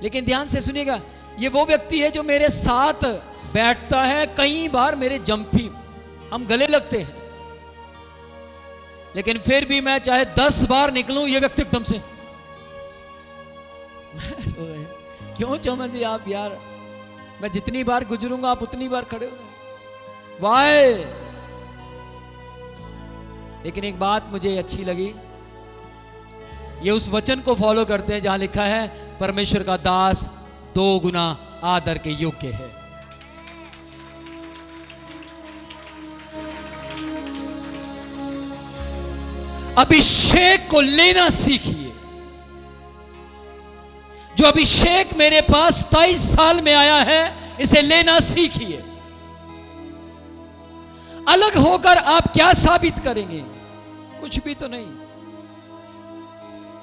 लेकिन ध्यान से सुनिएगा, ये वो व्यक्ति है जो मेरे साथ बैठता है, कई बार मेरे जंपी, हम गले लगते हैं, लेकिन फिर भी मैं चाहे 10 बार निकलूं, ये व्यक्ति एकदम से क्यों चौमन जी आप यार, मैं जितनी बार गुजरूंगा आप उतनी बार खड़े हो, वाई। लेकिन एक बात मुझे अच्छी लगी, ये उस वचन को फॉलो करते हैं जहां लिखा है परमेश्वर का दास 2 गुना आदर के योग्य है। अभिषेक को लेना सीखिए। जो अभिषेक मेरे पास 23 साल में आया है, इसे लेना सीखिए। अलग होकर आप क्या साबित करेंगे? कुछ भी तो नहीं।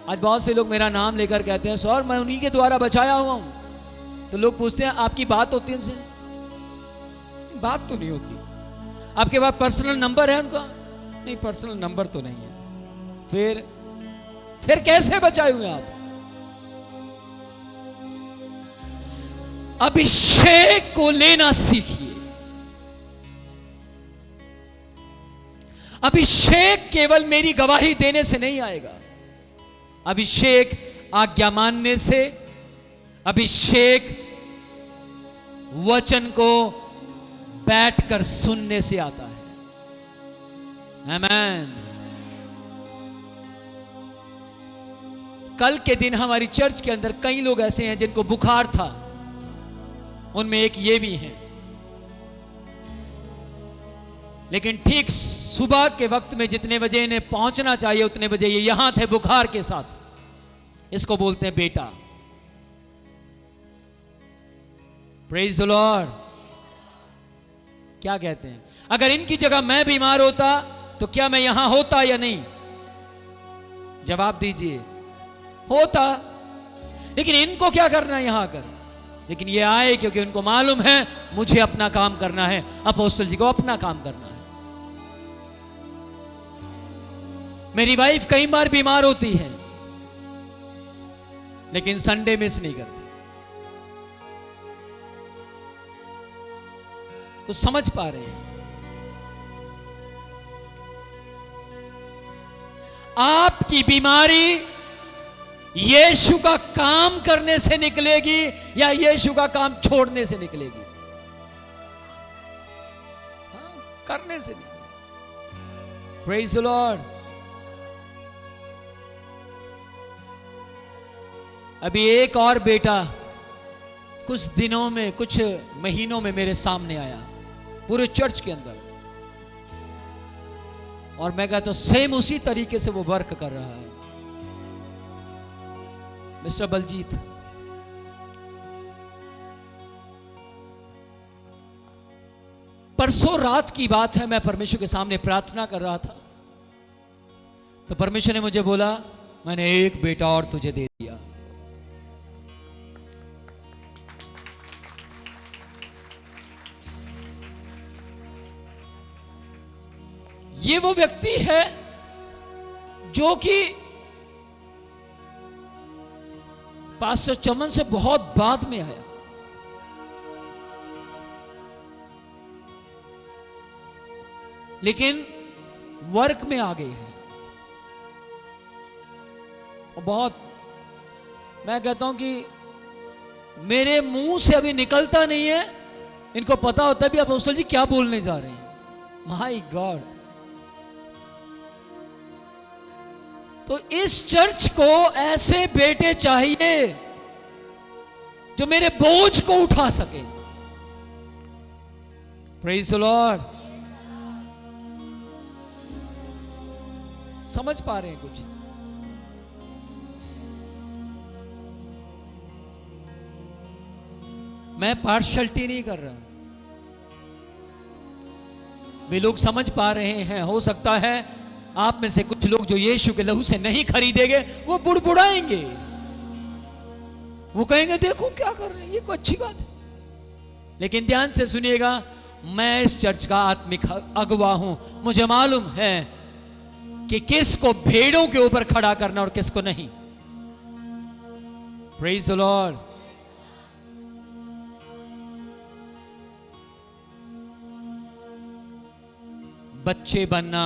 आज बहुत से लोग मेरा नाम लेकर कहते हैं सर मैं उन्हीं के द्वारा बचाया हुआ हूं। तो लोग पूछते हैं आपकी बात होती है उनसे? बात तो नहीं होती। आपके पास पर्सनल नंबर है उनका? नहीं, पर्सनल नंबर तो नहीं है। फिर कैसे बचाए हुए आप? अभिषेक को लेना सीखिए। अभिषेक केवल मेरी गवाही देने से नहीं आएगा। अभिषेक आज्ञा मानने से, अभिषेक वचन को बैठकर सुनने से आता है। आमीन। कल के दिन हमारी चर्च के अंदर कई लोग ऐसे हैं जिनको बुखार था, उनमें एक ये भी है। लेकिन ठीक सुबह के वक्त में जितने बजे इन्हें पहुंचना चाहिए उतने बजे ये यहां थे बुखार के साथ। इसको बोलते हैं बेटा। Praise the Lord. क्या कहते हैं? अगर इनकी जगह मैं बीमार होता तो क्या मैं यहां होता या नहीं? जवाब दीजिए। होता। लेकिन इनको क्या करना है यहां आकर? लेकिन ये आए क्योंकि उनको मालूम है मुझे अपना काम करना है, अपोस्टल जी को अपना काम करना है। मेरी वाइफ कई बार बीमार होती है लेकिन संडे मिस नहीं करती। कुछ समझ पा रहे हैं? आपकी बीमारी यीशु का काम करने से निकलेगी या यीशु का काम छोड़ने से निकलेगी? हाँ, करने से निकलेगी। Praise the Lord. अभी एक और बेटा कुछ दिनों में, कुछ महीनों में मेरे सामने आया पूरे चर्च के अंदर, और मैं कहता हूं सेम उसी तरीके से वो वर्क कर रहा है। मिस्टर बलजीत, परसों रात की बात है, मैं परमेश्वर के सामने प्रार्थना कर रहा था तो परमेश्वर ने मुझे बोला मैंने एक बेटा और तुझे दे दिया। ये वो व्यक्ति है जो कि पास्टर चमन से बहुत बाद में आया। लेकिन वर्क में आ गए हैं। बहुत, मैं कहता हूं कि मेरे मुंह से अभी निकलता नहीं है, इनको पता होता है भी अपोस्टल जी क्या बोलने जा रहे हैं। My God. तो इस चर्च को ऐसे बेटे चाहिए जो मेरे बोझ को उठा सके। Praise the Lord. समझ पा रहे हैं कुछ? मैं पार्शलिटी नहीं कर रहा। वे लोग समझ पा रहे हैं। हो सकता है आप में से कुछ लोग जो यीशु के लहू से नहीं खरीदेंगे वो बुड़बुड़ाएंगे, वो कहेंगे देखो क्या कर रहे हैं, ये कोई अच्छी बात है। लेकिन ध्यान से सुनिएगा, मैं इस चर्च का आत्मिक अगुवा हूं। मुझे मालूम है कि किसको भेड़ों के ऊपर खड़ा करना और किसको नहीं। Praise the Lord. बच्चे बनना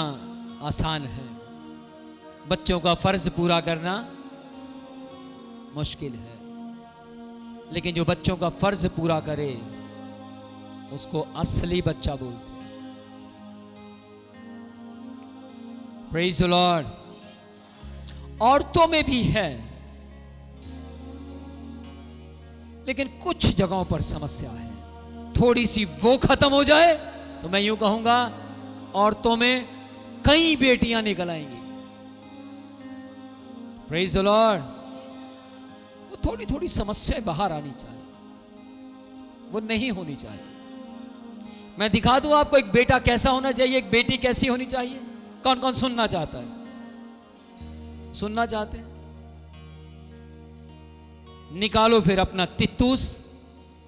आसान है, बच्चों का फर्ज पूरा करना मुश्किल है, लेकिन जो बच्चों का फर्ज पूरा करे उसको असली बच्चा बोलते हैं। Praise the Lord. औरतों में भी है, लेकिन कुछ जगहों पर समस्या है। थोड़ी सी वो खत्म हो जाए तो मैं यूं कहूंगा औरतों में कई बेटियां निकल आएंगी। Praise the Lord. वो थोड़ी थोड़ी समस्याएं बाहर आनी चाहिए, वो नहीं होनी चाहिए। मैं दिखा दूं आपको एक बेटा कैसा होना चाहिए, एक बेटी कैसी होनी चाहिए। कौन कौन सुनना चाहता है? सुनना चाहते हैं? निकालो फिर अपना तीतुस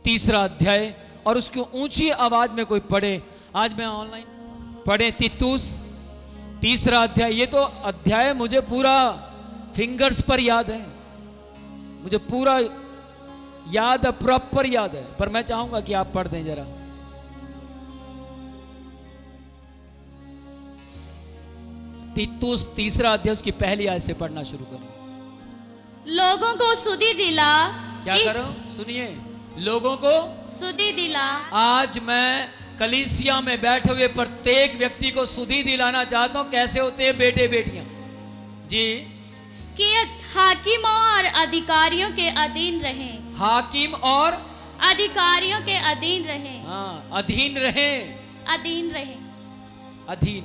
3 अध्याय और उसकी ऊंची आवाज में कोई पढ़े। आज मैं ऑनलाइन पढ़े तीतुस 3 अध्याय। ये तो अध्याय मुझे पूरा फिंगर्स पर याद है, मुझे पूरा याद है, प्रॉपर याद है, पर मैं चाहूंगा कि आप पढ़ दें जरा। तीतुस 3 अध्याय उसकी पहली आयत से पढ़ना शुरू करो। लोगों को सुधि दिला। क्या करो? सुनिए, लोगों को सुधि दिला। आज मैं कलीसिया में बैठे हुए प्रत्येक व्यक्ति को सुधि दिलाना चाहता हूं। कैसे होते हैं बेटे बेटियां जी? कि हाकिमों और अधिकारियों के अधीन रहें। हाकिम और अधिकारियों के अधीन रहें। हाँ, अधीन रहे, अधीन रहें अधीन,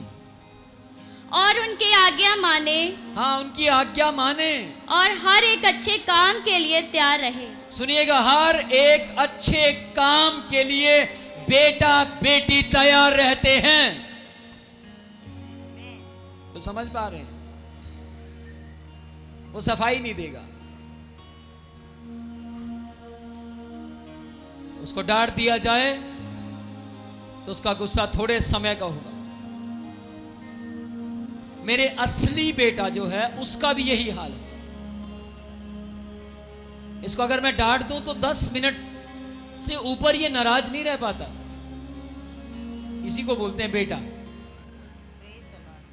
और उनकी आज्ञा माने। हाँ, उनकी आज्ञा माने और हर एक अच्छे काम के लिए तैयार रहे। सुनिएगा, हर एक अच्छे काम के लिए बेटा बेटी तैयार रहते हैं। तो समझ पा रहे हैं? वो सफाई नहीं देगा, उसको डांट दिया जाए तो उसका गुस्सा थोड़े समय का होगा। मेरे असली बेटा जो है उसका भी यही हाल है। इसको अगर मैं डांट दूं तो 10 मिनट से ऊपर ये नाराज नहीं रह पाता। इसी को बोलते हैं बेटा।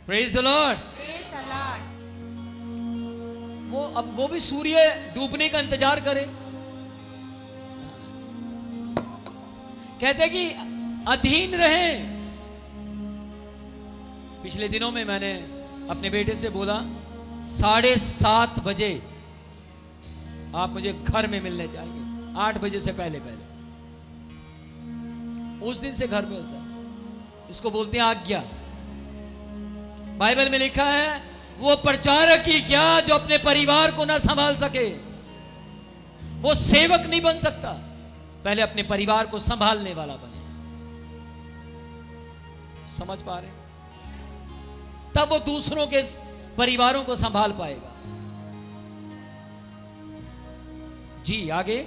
Praise the Lord. वो भी सूर्य डूबने का इंतजार करे। कहते हैं कि अधीन रहे। पिछले दिनों में मैंने अपने बेटे से बोला 7:30 बजे आप मुझे घर में मिलने चाहिए, 8 बजे से पहले पहले। उस दिन से घर में होता है। इसको बोलते हैं आज्ञा। बाइबल में लिखा है वो प्रचारक ही क्या जो अपने परिवार को ना संभाल सके, वो सेवक नहीं बन सकता, पहले अपने परिवार को संभालने वाला बने। समझ पा रहे हैं? तब वो दूसरों के परिवारों को संभाल पाएगा। जी आगे।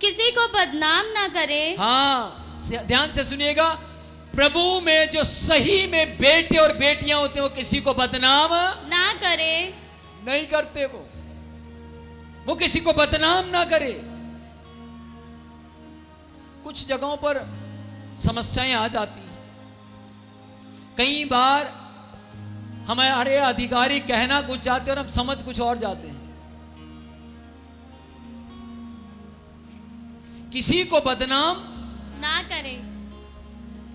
किसी को बदनाम ना करे। हाँ, ध्यान से सुनिएगा। प्रभु में जो सही में बेटे और बेटियां होते हैं वो किसी को बदनाम ना करे। नहीं करते। वो किसी को बदनाम ना करे। कुछ जगहों पर समस्याएं आ जाती हैं। कई बार हमारे अधिकारी कहना कुछ चाहते हैं और हम समझ कुछ और जाते हैं। किसी को बदनाम ना करे।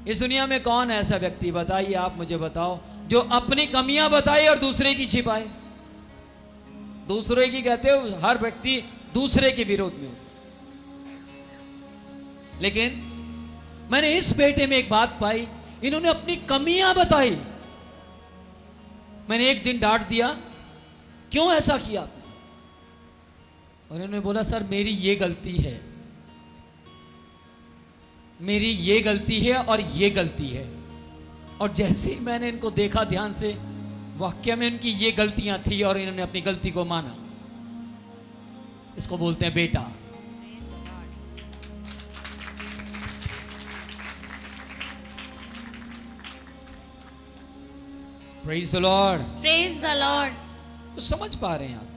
इस दुनिया में कौन है ऐसा व्यक्ति, बताइए, आप मुझे बताओ, जो अपनी कमियां बताए और दूसरे की छिपाए? दूसरे की कहते हो, हर व्यक्ति दूसरे के विरोध में होता है। लेकिन मैंने इस बेटे में एक बात पाई, इन्होंने अपनी कमियां बताई। मैंने एक दिन डांट दिया, क्यों ऐसा किया आपने? और इन्होंने बोला सर मेरी ये गलती है, मेरी ये गलती है और ये गलती है। और जैसे ही मैंने इनको देखा ध्यान से, वाकई में इनकी ये गलतियां थी और इन्होंने अपनी गलती को माना। इसको बोलते हैं बेटा। Praise the lord. Praise the Lord. तो समझ पा रहे हैं आप?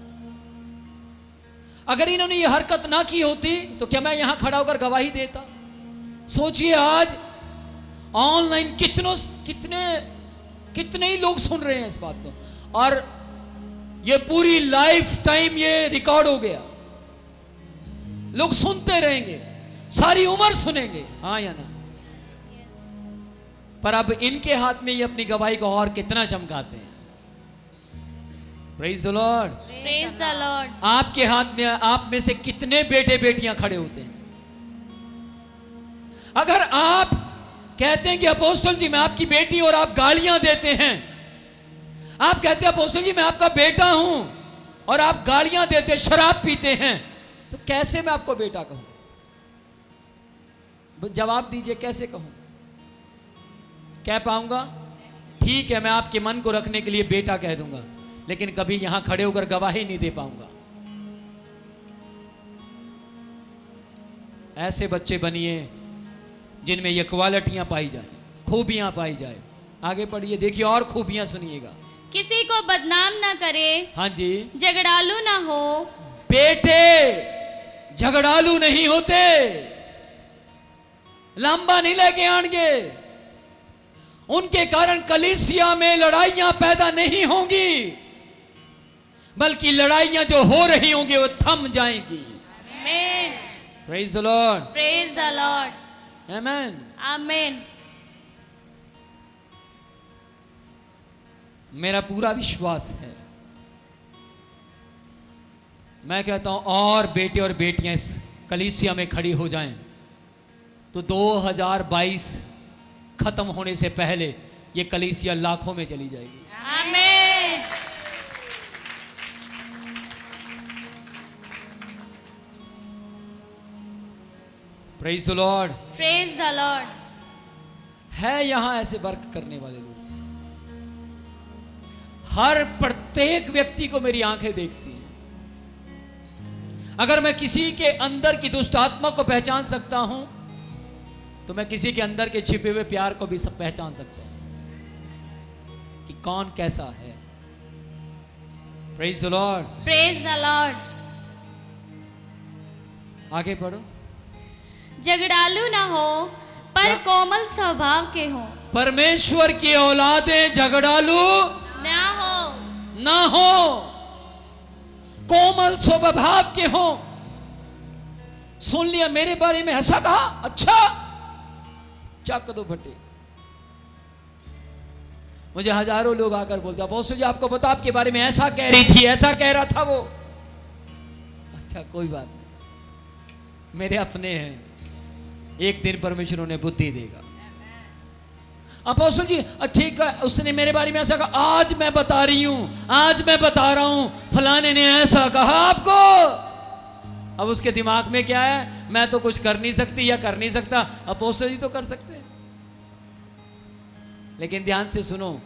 अगर इन्होंने ये हरकत ना की होती तो क्या मैं यहां खड़ा होकर गवाही देता? सोचिए आज ऑनलाइन कितने ही लोग सुन रहे हैं इस बात को, और ये पूरी लाइफ टाइम ये रिकॉर्ड हो गया, लोग सुनते रहेंगे, सारी उम्र सुनेंगे, हाँ या ना। पर अब इनके हाथ में ये अपनी गवाही को और कितना चमकाते हैं। Praise the lord, praise the Lord. आपके हाथ में, आप में से कितने बेटे बेटियां खड़े होते हैं? अगर आप कहते हैं कि अपोस्टल जी मैं आपकी बेटी, और आप गालियां देते हैं, आप कहते हैं अपोस्टल जी मैं आपका बेटा हूं, और आप गालियां देते, शराब पीते हैं, तो कैसे मैं आपको बेटा कहूं? जवाब दीजिए, कैसे कहूं? कह पाऊंगा? ठीक है, मैं आपके मन को रखने के लिए बेटा कह दूंगा, लेकिन कभी यहां खड़े होकर गवाही नहीं दे पाऊंगा। ऐसे बच्चे बनिए जिनमें ये क्वालिटियां पाई जाए, खूबियां पाई जाए। आगे पढ़िए, देखिए और खूबियां सुनिएगा। किसी को बदनाम ना करे, हाँ जी, झगड़ालू ना हो। बेटे झगड़ालू नहीं होते, लंबा नहीं लेके आएंगे, उनके कारण कलीसिया में लड़ाइयां पैदा नहीं होंगी, बल्कि लड़ाइयां जो हो रही होंगी वो थम जाएंगी। आमीन। Praise the lord, praise the Lord. आमीन। आमीन। मेरा पूरा विश्वास है, मैं कहता हूं और बेटे और बेटियां इस कलीसिया में खड़ी हो जाएं तो 2022 खत्म होने से पहले ये कलीसिया लाखों में चली जाएगी। आमीन। Praise the lord. Praise the Lord. है यहां ऐसे वर्क करने वाले लोग, हर प्रत्येक व्यक्ति को मेरी आंखें देखती हैं। अगर मैं किसी के अंदर की दुष्ट आत्मा को पहचान सकता हूं तो मैं किसी के अंदर के छिपे हुए प्यार को भी सब पहचान सकता हूं कि कौन कैसा है। Praise the lord. Praise the Lord. आगे पढ़ो। झगड़ालू ना हो, पर कोमल स्वभाव के हो। परमेश्वर की औलादें झगड़ालू ना हो, कोमल स्वभाव के हो। सुन लिया मेरे बारे में ऐसा कहा, अच्छा चाप दो फटे। मुझे हजारों लोग आकर बोलते अपोस्टल जी आपको पता आपके बारे में ऐसा कह रही थी, ऐसा कह रहा था वो। अच्छा कोई बात नहीं, मेरे अपने हैं, एक दिन परमेश्वर उन्हें बुद्धि देगा। अपोस्टल जी ठीक है, उसने मेरे बारे में ऐसा कहा, आज मैं बता रही हूं, आज मैं बता रहा हूं फलाने ने ऐसा कहा आपको। अब उसके दिमाग में क्या है, मैं तो कुछ कर नहीं सकती या कर नहीं सकता, अपोस्टल जी तो कर सकते हैं। लेकिन ध्यान से सुनो,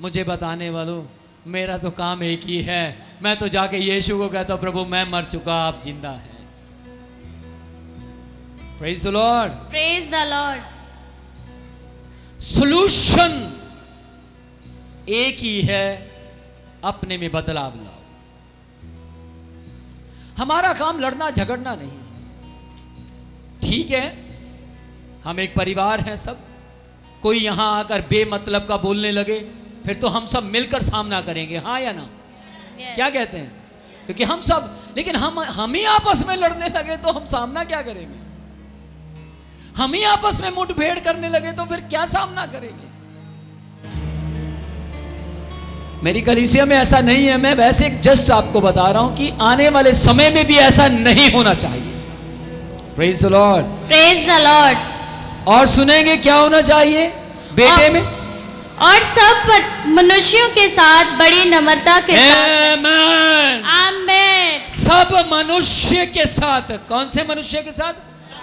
मुझे बताने वालों, मेरा तो काम एक ही है, मैं तो जाके यीशु को कहता हूं प्रभु मैं मर चुका, आप जिंदा हैं। Praise the lord. Praise the Lord. Solution एक ही है, अपने में बदलाव लाओ। हमारा काम लड़ना झगड़ना नहीं है, ठीक है, हम एक परिवार हैं सब। कोई यहां आकर बेमतलब का बोलने लगे फिर तो हम सब मिलकर सामना करेंगे, हाँ या ना? क्या कहते हैं? क्योंकि हम सब, लेकिन हम ही आपस में लड़ने लगे तो हम सामना क्या करेंगे? हम ही आपस में मुठभेड़ करने लगे तो फिर क्या सामना करेंगे? मेरी कलीसिया में ऐसा नहीं है, मैं वैसे जस्ट आपको बता रहा हूं कि आने वाले समय में भी ऐसा नहीं होना चाहिए। Praise the lord. Praise the Lord. और सुनेंगे क्या होना चाहिए बेटे में? और सब मनुष्यों के साथ बड़ी नम्रता के साथ। आमीन। आमीन। सब मनुष्य के साथ। कौन से मनुष्य के साथ?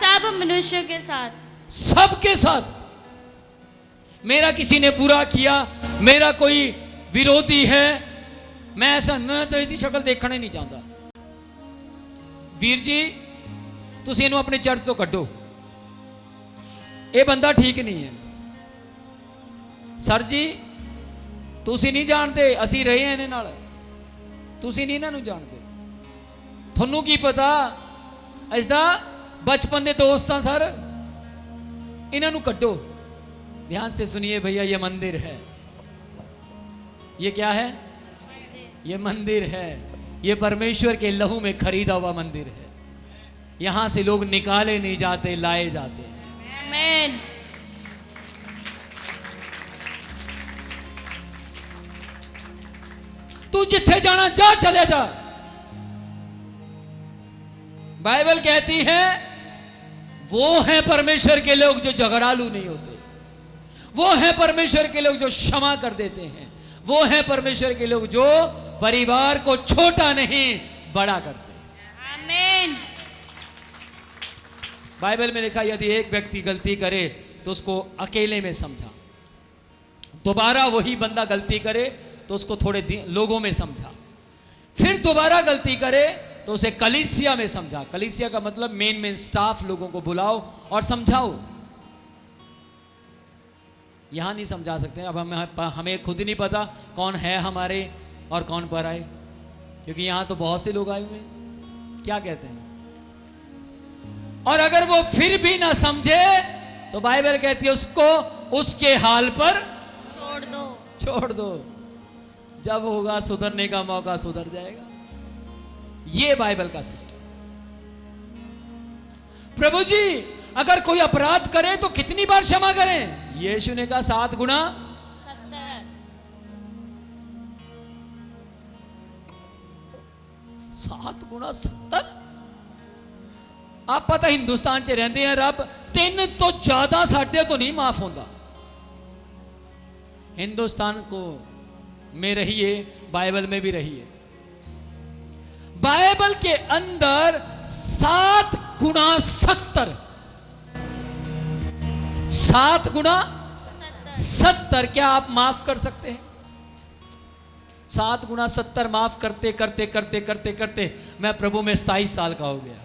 सब मनुष्यों के साथ। सबके साथ। मेरा किसी ने बुरा किया, मेरा कोई विरोधी है, मैं तो इसकी शक्ल देखना ही नहीं चाहता। वीर जी तुसी इन्हों अपने चर्च तो कड्डो, ये बंदा ठीक नहीं है। सर जी तुसी नहीं जानते, असी रहे हैं इन्हें नाल, तुसी नहीं इन्हों जानते, थोनू की पता, इसदा बचपन के दोस्त हाँ सर, इन्हों कड्डो। ध्यान से सुनिए भैया, ये मंदिर है। ये क्या है? ये मंदिर है। ये परमेश्वर के लहू में खरीदा हुआ मंदिर है। यहां से लोग निकाले नहीं जाते, लाए जाते हैं। आमीन। तू जिथे जाना जा, चले जा। बाइबल कहती है वो हैं परमेश्वर के लोग जो झगड़ालू नहीं होते। वो हैं परमेश्वर के लोग जो क्षमा कर देते हैं। वो हैं परमेश्वर के लोग जो परिवार को छोटा नहीं बड़ा करते हैं। आमीन। बाइबल में लिखा, यदि एक व्यक्ति गलती करे तो उसको अकेले में समझा, दोबारा वही बंदा गलती करे तो उसको थोड़े लोगों में समझा, फिर दोबारा गलती करे तो उसे कलीसिया में समझा। कलीसिया का मतलब मेन स्टाफ लोगों को बुलाओ और समझाओ। यहां नहीं समझा सकते। अब हमें खुद नहीं पता कौन है हमारे और कौन पर आए, क्योंकि यहां तो बहुत से लोग आए हुए हैं। क्या कहते हैं? और अगर वो फिर भी ना समझे तो बाइबल कहती है उसको उसके हाल पर छोड़ दो। छोड़ दो। जब होगा सुधरने का मौका, सुधर जाएगा। ये बाइबल का सिस्टम। प्रभु जी अगर कोई अपराध करे तो कितनी बार क्षमा करें? यीशु ने कहा 7 गुना 70। 7 गुना 70। आप पता हिंदुस्तान च रहते हैं, रब 3 तो ज्यादा साढ़े तो नहीं माफ होता। हिंदुस्तान को में रहिए, बाइबल में भी रहिए। बाइबल के अंदर 7 गुना 70, 7 गुना 70 क्या आप माफ कर सकते हैं? 7 गुना 70 माफ करते करते करते करते करते मैं प्रभु में 27 साल का हो गया,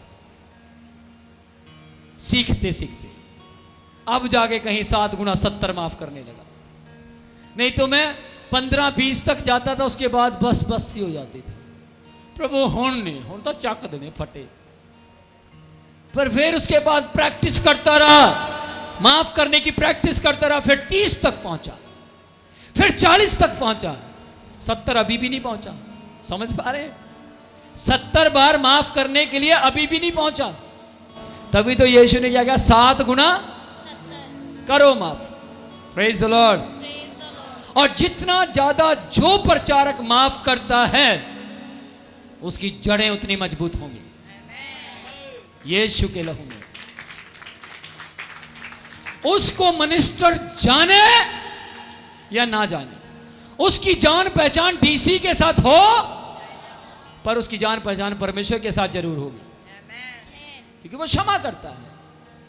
सीखते सीखते। अब जाके कहीं 7 गुना 70 माफ करने लगा। नहीं तो मैं 15-20 तक जाता था, उसके बाद बस सी हो जाती थी। प्रभु हुण तो चक देने फटे। पर फिर उसके बाद प्रैक्टिस करता रहा, माफ करने की प्रैक्टिस करता रहा। फिर 30 तक पहुंचा, फिर 40 तक पहुंचा, 70 अभी भी नहीं पहुंचा। समझ पा रहे हैं? 70 बार माफ करने के लिए अभी भी नहीं पहुंचा। तभी तो यीशु ने क्या कहा? 7 गुना 70 करो माफ। Praise the lord. Praise the Lord. और जितना ज्यादा जो प्रचारक माफ करता है उसकी जड़ें उतनी मजबूत होंगी यीशु के लहू में। उसको मिनिस्टर जाने या ना जाने, उसकी जान पहचान डीसी के साथ हो, पर उसकी जान पहचान परमेश्वर के साथ जरूर होगी, क्योंकि वो क्षमा करता है।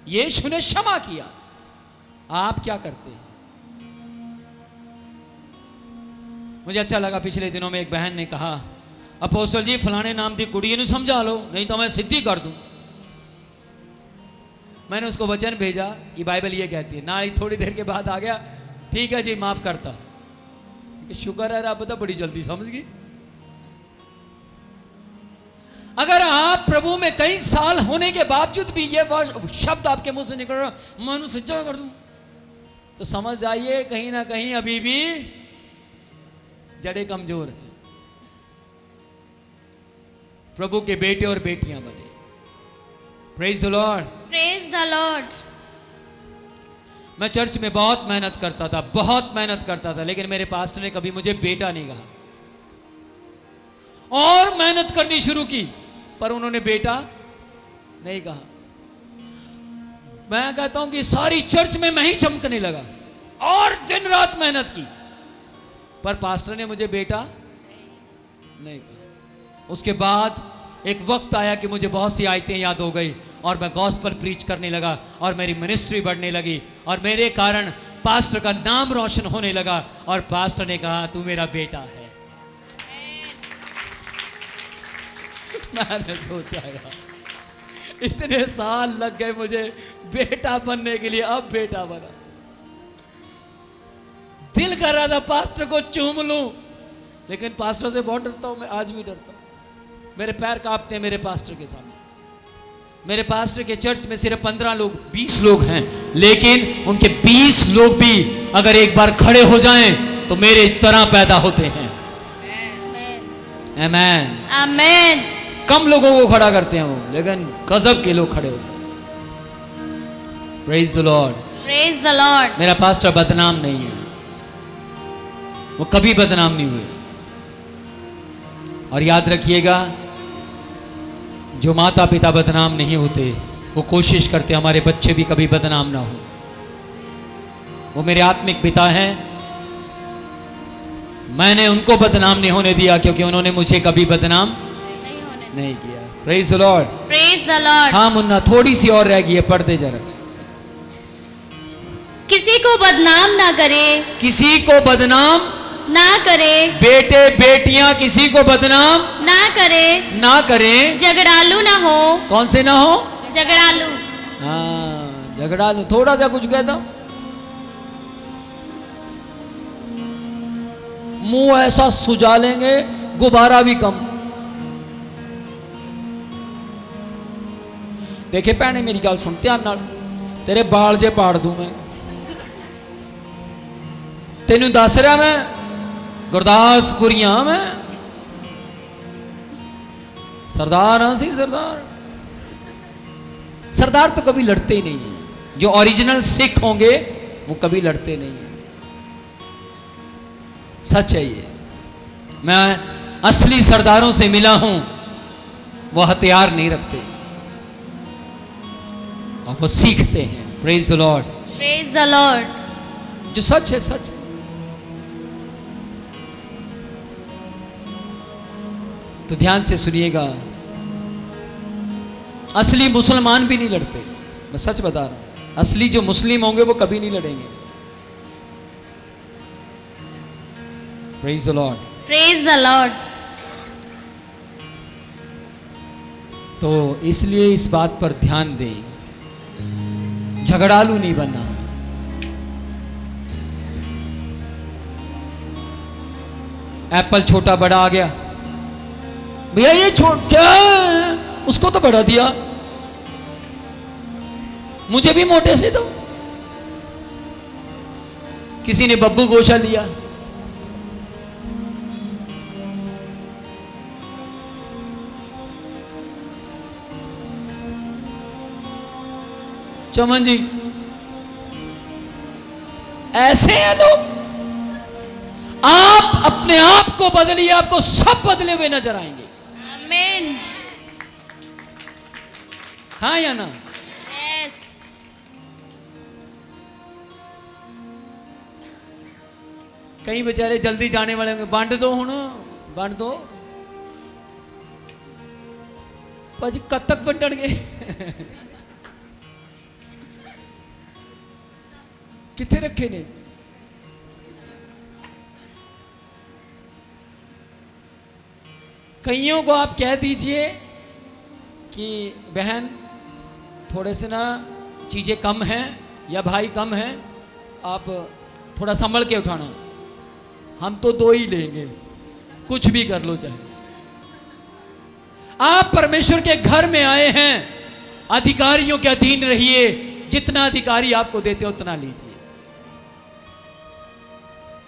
यीशु ने क्षमा किया। आप क्या करते हैं? मुझे अच्छा लगा, पिछले दिनों में एक बहन ने कहा, अपोस्टल जी फलाने नाम की कुड़ी ने समझा लो, नहीं तो मैं सिद्धि कर दूं। मैंने उसको वचन भेजा कि बाइबल ये कहती है। ना ही थोड़ी देर के बाद आ गया, ठीक है जी माफ करता। शुक्र है रब तो बड़ी जल्दी समझ गई। अगर आप प्रभु में कई साल होने के बावजूद भी ये शब्द आपके मुंह से निकल रहा, मैं उन्हें सच्चा कर दूं, तो समझ जाइए कहीं ना कहीं अभी भी जड़ें कमजोर हैं। प्रभु के बेटे और बेटियां बने। Praise the lord. Praise the Lord. मैं चर्च में बहुत मेहनत करता था, बहुत मेहनत करता था, लेकिन मेरे पास्टर ने कभी मुझे बेटा नहीं कहा। और मेहनत करनी शुरू की, पर उन्होंने बेटा नहीं कहा। मैं कहता हूं कि सारी चर्च में मैं ही चमकने लगा और दिन रात मेहनत की, पर पास्टर ने मुझे बेटा नहीं कहा। उसके बाद एक वक्त आया कि मुझे बहुत सी आयतें याद हो गई और मैं गॉस्पेल प्रीच करने लगा और मेरी मिनिस्ट्री बढ़ने लगी और मेरे कारण पास्टर का नाम रोशन होने लगा और पास्टर ने कहा तू मेरा बेटा है। मैंने सोचा यार इतने साल लग गए मुझे बेटा बनने के लिए, अब बेटा बना। दिल कर रहा था पास्टर को चूम लूं, लेकिन पास्टर से बहुत डरता हूं मैं, आज भी डरता हूं। मेरे पैर कांपते हैं मेरे पास्टर के सामने। मेरे पास्टर के चर्च में सिर्फ 15 लोग 20 लोग हैं, लेकिन उनके 20 लोग भी अगर एक बार खड़े हो जाएं तो मेरे तरह पैदा होते हैं। आमेन। आमेन। कम लोगों को खड़ा करते हैं वो, लेकिन गजब के लोग खड़े होते हैं। Praise the lord. Praise the Lord. मेरा पास्टर बदनाम नहीं है, वो कभी बदनाम नहीं हुए। और याद रखिएगा, जो माता पिता बदनाम नहीं होते वो कोशिश करते हमारे बच्चे भी कभी बदनाम ना हो। वो मेरे आत्मिक पिता हैं, मैंने उनको बदनाम नहीं होने दिया क्योंकि उन्होंने मुझे कभी बदनाम नहीं किया। Praise the lord. Praise the Lord. हाँ मुन्ना, थोड़ी सी और रह गई है, पढ़ दे जरा। किसी को बदनाम ना करे, किसी को बदनाम ना करे, बेटे बेटियां किसी को बदनाम ना करे, ना करें, झगड़ालू ना हो। कौन से ना हो? झगड़ालू। हाँ झगड़ालू। थोड़ा सा कुछ कहता हूं, मुंह ऐसा सुजा लेंगे गुब्बारा भी कम। देखे भैने मेरी गल सुन ध्यान नाल, तेरे बाल जे पाड़ दूं मैं। तेनू दस रहा मैं गुरदासपुरिया, मैं सरदार हाँ सी सरदार। सरदार तो कभी लड़ते ही नहीं है, जो ओरिजिनल सिख होंगे वो कभी लड़ते नहीं है। सच है ये, मैं असली सरदारों से मिला हूं, वो हथियार नहीं रखते और वो सीखते हैं। Praise the lord. Praise the Lord. जो सच है सच है। तो ध्यान से सुनिएगा, असली मुसलमान भी नहीं लड़ते, मैं सच बता रहा हूं। असली जो मुस्लिम होंगे वो कभी नहीं लड़ेंगे। Praise the lord. Praise the Lord. तो इसलिए इस बात पर ध्यान दें, झगड़ालू नहीं बनना। एप्पल छोटा बड़ा आ गया, भैया ये क्या है? उसको तो बढ़ा दिया, मुझे भी मोटे से दो। किसी ने बब्बू गोशा लिया, चमन जी ऐसे हैं लोग। आप अपने आप को बदलिए, आपको सब बदले हुए नजर आएंगे। आमीन। हाँ या ना? यस। कई बेचारे जल्दी जाने वाले होंगे, वंड दो हुण, वंड दो भाजी, कद तक वंडणगे? किथे रखे ने? कईयों को आप कह दीजिए कि बहन थोड़े से ना चीज़ें कम हैं या भाई कम हैं, आप थोड़ा संभल के उठाना, हम तो दो ही लेंगे, कुछ भी कर लो चाहे। आप परमेश्वर के घर में आए हैं, अधिकारियों के अधीन रहिए, जितना अधिकारी आपको देते उतना लीजिए।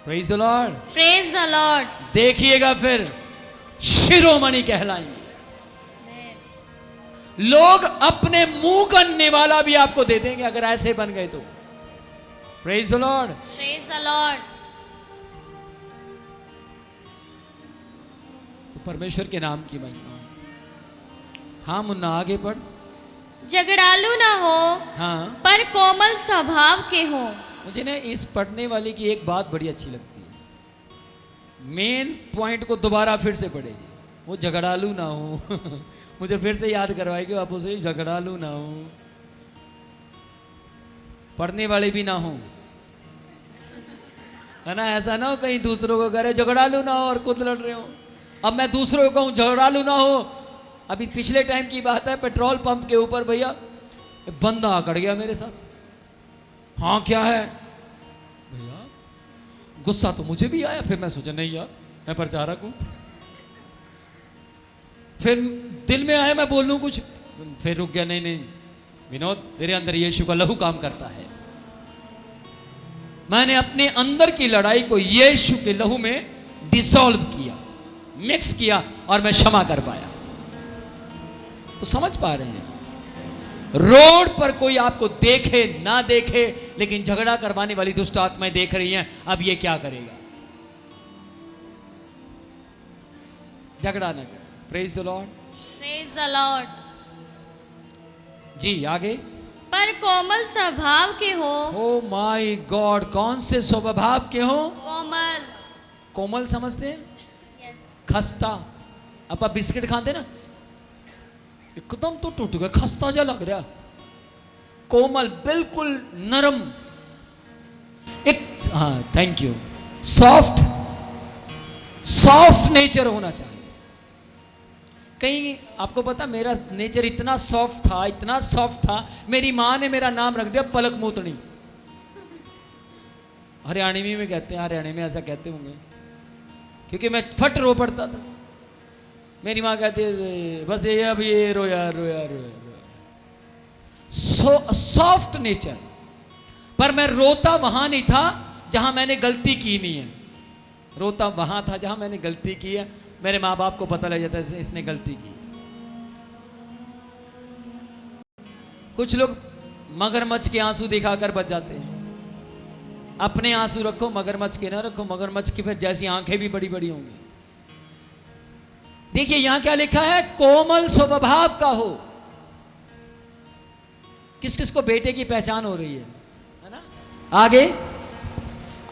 Praise the lord. Praise the Lord. देखिएगा फिर शिरोमणि कहलाएंगे। लोग अपने मुंह गनने वाला भी आपको दे देंगे अगर ऐसे बन गए तो। Praise the lord. Praise the Lord. तो परमेश्वर के नाम की महिमा। हाँ मुन्ना आगे पढ़। झगड़ालू ना हो, हाँ पर कोमल स्वभाव के हो। मुझे ना इस पढ़ने वाले की एक बात बड़ी अच्छी लगती है, मेन पॉइंट को दोबारा फिर से पढ़ेगी। वो झगड़ालू ना हो मुझे फिर से याद करवाएगी आप उसे, झगड़ालू ना हो, पढ़ने वाले भी ना हो, है ना? ऐसा ना हो कहीं दूसरों को कह रहे झगड़ालू ना हो और खुद लड़ रहे हो। अब मैं दूसरों को कहूँ झगड़ालू ना हो। अभी पिछले टाइम की बात है, पेट्रोल पंप के ऊपर भैया बंदा अकड़ गया मेरे साथ। हाँ क्या है भैया? गुस्सा तो मुझे भी आया, फिर मैं सोचा नहीं यार मैं प्रचारक हूं, फिर दिल में आया मैं बोल लूं कुछ, फिर रुक गया, नहीं नहीं विनोद, तेरे अंदर यीशु का लहू काम करता है। मैंने अपने अंदर की लड़ाई को यीशु के लहू में डिसॉल्व किया, मिक्स किया और मैं क्षमा कर पाया। तो समझ पा रहे हैं, रोड पर कोई आपको देखे ना देखे, लेकिन झगड़ा करवाने वाली दुष्ट आत्माएं देख रही हैं, अब ये क्या करेगा? झगड़ा ना कर। Praise the lord, praise the lord. जी आगे। पर कोमल स्वभाव के हो। ओ माय गॉड, कौन से स्वभाव के हो? कोमल। कोमल समझते हैं? यस। खस्ता। अब आप बिस्किट खाते ना, एकदम तो टूट गया, खस्ता जा लग रहा। कोमल, बिल्कुल नरम, एक, हाँ thank you, soft, soft nature होना चाहिए। कहीं आपको पता, मेरा नेचर इतना सॉफ्ट था, इतना सॉफ्ट था, मेरी माँ ने मेरा नाम रख दिया पलक मूतनी। हरियाणवी में कहते हैं, हरियाणा में ऐसा कहते होंगे, क्योंकि मैं फट रो पड़ता था। मेरी माँ कहती है बस ये अब ये रोया रोया रोया। सॉफ्ट नेचर, पर मैं रोता वहां नहीं था जहां मैंने गलती की नहीं है, रोता वहां था जहां मैंने गलती की है। मेरे माँ बाप को पता लग जाता है इसने गलती की। कुछ लोग मगरमच्छ के आंसू दिखाकर बच जाते हैं। अपने आंसू रखो, मगरमच्छ के ना रखो। मगरमच्छ की फिर जैसी आंखें भी बड़ी बड़ी होंगी। देखिए यहां क्या लिखा है, कोमल स्वभाव का हो। किस किस को बेटे की पहचान हो रही है ना? आगे।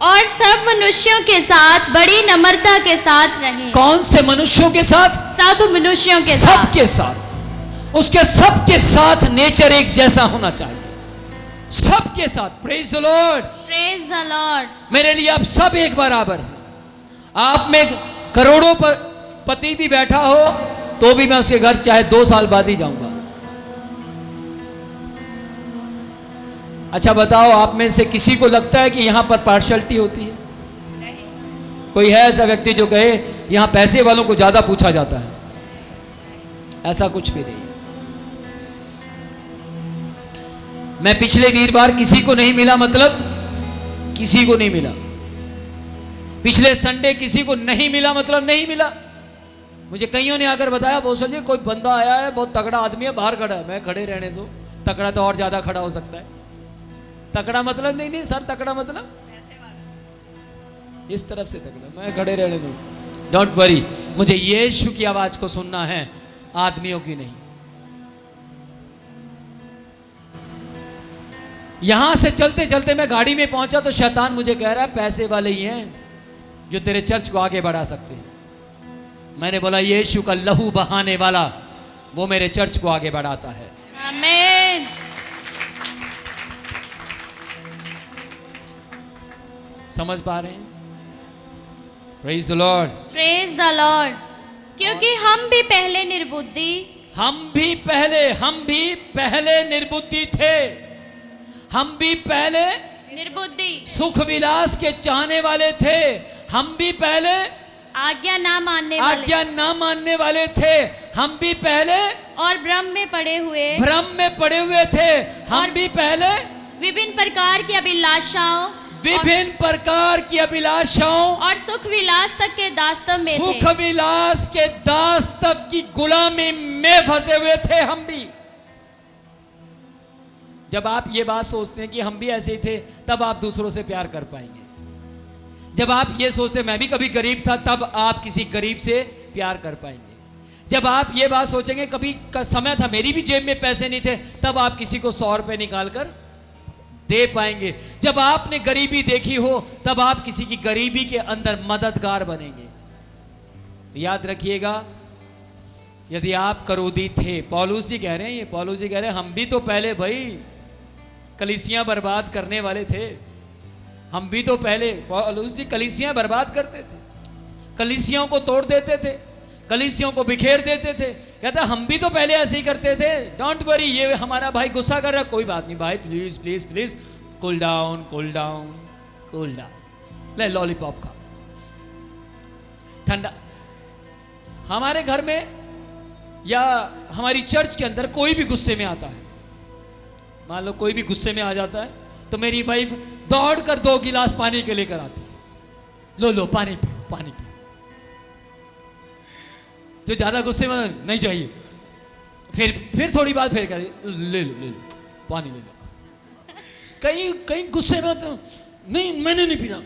और सब मनुष्यों के साथ बड़ी नम्रता के साथ रहें। कौन से मनुष्यों के साथ? सब मनुष्यों के साथ। सबके साथ। उसके सबके साथ नेचर एक जैसा होना चाहिए, सबके साथ। Praise the lord, praise the Lord. मेरे लिए आप सब एक बराबर हैं। आप में करोड़ों पति भी बैठा हो तो भी मैं उसके घर चाहे 2 साल बाद ही जाऊंगा। अच्छा बताओ, आप में से किसी को लगता है कि यहां पर पार्शियलिटी होती है? कोई है ऐसा व्यक्ति जो कहे यहां पैसे वालों को ज्यादा पूछा जाता है? ऐसा कुछ भी नहीं है। मैं पिछले वीरवार किसी को नहीं मिला, मतलब किसी को नहीं मिला। पिछले संडे किसी को नहीं मिला, मतलब नहीं मिला। मुझे कईयों ने आकर बताया बोसर जी कोई बंदा आया है, बहुत तगड़ा आदमी है, बाहर खड़ा है। मैं खड़े रहने दो, तगड़ा तो और ज्यादा खड़ा हो सकता है। तगड़ा मतलब नहीं सर, तगड़ा मतलब इस तरफ से तगड़ा। मैं खड़े रहने दो, डोंट वरी। मुझे यीशु की आवाज को सुनना है, आदमियों की नहीं। यहां से चलते चलते मैं गाड़ी में पहुंचा तो शैतान मुझे कह रहा है पैसे वाले ही हैं जो तेरे चर्च को आगे बढ़ा सकते हैं। मैंने बोला यीशु का लहू बहाने वाला वो मेरे चर्च को आगे बढ़ाता है। आमीन। समझ पा रहे हैं? Praise the lord, praise the Lord. क्योंकि हम भी पहले निर्बुद्धि निर्बुद्धि थे। हम भी पहले निर्बुद्धि सुख विलास के चाहने वाले थे। हम भी पहले आज्ञा ना मानने वाले थे। हम भी पहले और भ्रम में पड़े हुए थे। हम भी पहले विभिन्न प्रकार की अभिलाषाओं और सुख विलास तक के दास्तव की गुलामी में फंसे हुए थे। हम भी, जब आप ये बात सोचते हैं कि हम भी ऐसे ही थे, तब आप दूसरों से प्यार कर पाएंगे। जब आप ये सोचते हैं मैं भी कभी गरीब था, तब आप किसी गरीब से प्यार कर पाएंगे। जब आप ये बात सोचेंगे कभी का समय था मेरी भी जेब में पैसे नहीं थे, तब आप किसी को 100 रुपए निकाल कर दे पाएंगे। जब आपने गरीबी देखी हो, तब आप किसी की गरीबी के अंदर मददगार बनेंगे। तो याद रखिएगा, यदि आप करोधी थे, पौलुस जी कह रहे हैं, हम भी तो पहले भाई कलीसियां बर्बाद करने वाले थे। हम भी तो पहले, पौलुस जी कलीसियां बर्बाद करते थे, कलीसियाओं को तोड़ देते थे, कलीसियों को बिखेर देते थे। कहता हम भी तो पहले ऐसे ही करते थे। डोंट वरी, ये हमारा भाई गुस्सा कर रहा, कोई बात नहीं भाई, please please please cool down cool down cool down. ले लॉलीपॉप खा, ठंडा। हमारे घर में या हमारी चर्च के अंदर कोई भी गुस्से में आता है, मान लो कोई भी गुस्से में आ जाता है, तो मेरी वाइफ दौड़ कर 2 गिलास पानी के लेकर आती है, लो पानी पियो, पानी पियो। जो ज्यादा गुस्से में नहीं चाहिए, फिर थोड़ी बात फिर कहती ले लो पानी ले लो। कहीं गुस्से में तो नहीं मैंने नहीं पीना,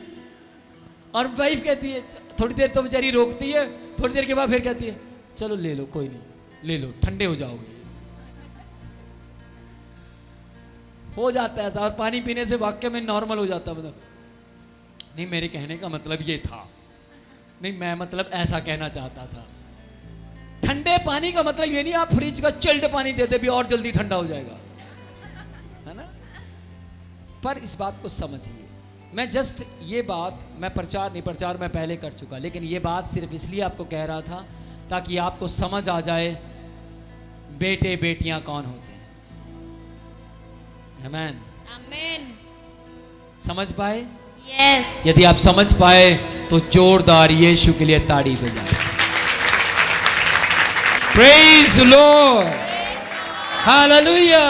और वाइफ कहती है, थोड़ी देर तो बेचारी रोकती है, थोड़ी देर के बाद फिर कहती है चलो ले लो, कोई नहीं, ले लो, ठंडे हो जाओगे। हो जाता है ऐसा, और पानी पीने से वाक्य में नॉर्मल हो जाता है, मतलब नहीं मेरे कहने का मतलब ये था, नहीं मैं मतलब ऐसा कहना चाहता था। ठंडे पानी का मतलब ये नहीं आप फ्रिज का चिल्ड पानी देते भी और जल्दी ठंडा हो जाएगा, है ना। पर इस बात को समझिए, मैं जस्ट ये बात, मैं प्रचार नहीं, प्रचार मैं पहले कर चुका, लेकिन ये बात सिर्फ इसलिए आपको कह रहा था ताकि आपको समझ आ जाए बेटे बेटियां कौन होते हैं। आमीन, आमीन। समझ पाए? यस। यदि आप समझ पाए तो जोरदार यीशु के लिए ताड़ी बजाएं। Praise Lord, hallelujah.